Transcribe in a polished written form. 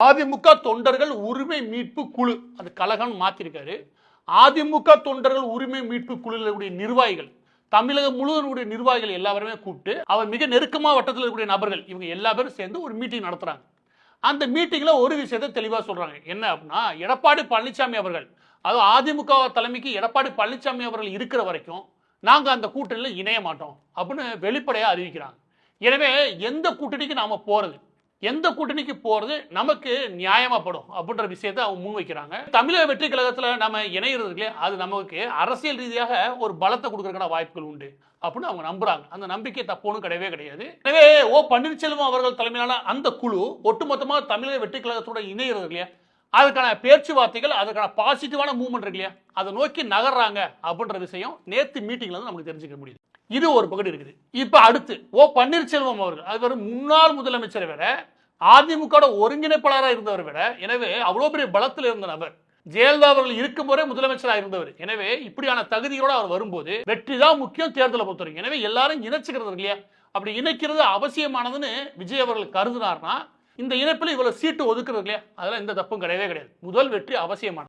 அதிமுக தொண்டர்கள் உரிமை மீட்பு குழு, அது கழகம் மாத்திருக்காரு. அதிமுக தொண்டர்கள் உரிமை மீட்பு குழுவுடைய நிர்வாகிகள், தமிழகம் முழுவதும் நிர்வாகிகள் எல்லாருமே கூப்பிட்டு, அவர் மிக நெருக்கமா வட்டத்தில் இருக்கக்கூடிய நபர்கள் இவங்க எல்லா பேரும் சேர்ந்து ஒரு மீட்டிங் நடத்துறாங்க. அந்த மீட்டிங்ல ஒரு விஷயத்தை தெளிவா சொல்றாங்க. என்ன அப்படின்னா, எடப்பாடி பழனிசாமி அவர்கள், அதாவது அதிமுக தலைமைக்கு எடப்பாடி பழனிசாமி அவர்கள் இருக்கிற வரைக்கும் நாங்க அந்த கூட்டணியில் இணைய மாட்டோம் அப்படின்னு வெளிப்படையா அறிவிக்கிறாங்க. எனவே எந்த கூட்டணிக்கு நாம போறது, எந்த கூட்டணிக்கு போறது நமக்கு நியாயமாப்படும் அப்படின்ற விஷயத்தை அவங்க முன்வைக்கிறாங்க. தமிழக வெற்றி கழகத்துல நம்ம இணையிறதுல அது நமக்கு அரசியல் ரீதியாக ஒரு பலத்தை கொடுக்கறதுக்கான வாய்ப்புகள் உண்டு அப்படின்னு அவங்க நம்புறாங்க. அந்த நம்பிக்கை தப்போன்னு கிடையவே கிடையாது. எனவே ஓ பன்னீர்செல்வம் அவர்கள் தலைமையிலான அந்த குழு ஒட்டுமொத்தமாக தமிழக வெற்றி கழகத்தோட இணையிறது இல்லையா, அதுக்கான பேச்சுவார்த்தைகள், அதுக்கான பாசிட்டிவான மூவ்மெண்ட் இருக்கு இல்லையா, அதை நோக்கி நகர்றாங்க அப்படின்ற விஷயம் நேற்று மீட்டிங்ல இருந்து நமக்கு தெரிஞ்சுக்க முடியுது. இது ஒரு பகுதி இருக்குது. இப்ப அடுத்து ஓ பன்னீர்செல்வம் அவர்கள், அது முன்னாள் முதலமைச்சரை விட அதிமுக ஒருங்கிணைப்பாளராக இருந்தவர் விட, எனவே அவ்வளவு பெரிய பலத்தில் இருந்த நபர், ஜெயலலிதா அவர்கள் இருக்கும் போதே முதலமைச்சராக இருந்தவர். எனவே இப்படியான தகுதியோட அவர் வரும்போது வெற்றி தான் முக்கியம் தேர்தலை பொறுத்தவரைக்கும். எனவே எல்லாரும் இணைச்சுக்கிறது இல்லையா, அப்படி இணைக்கிறது அவசியமானதுன்னு விஜய் அவர்கள் கருதினார்னா இந்த இணைப்பில் இவ்வளவு சீட்டு ஒதுக்குறது இல்லையா, அதெல்லாம் எந்த தப்பும் கிடையவே கிடையாது. முதல் வெற்றி அவசியமானது.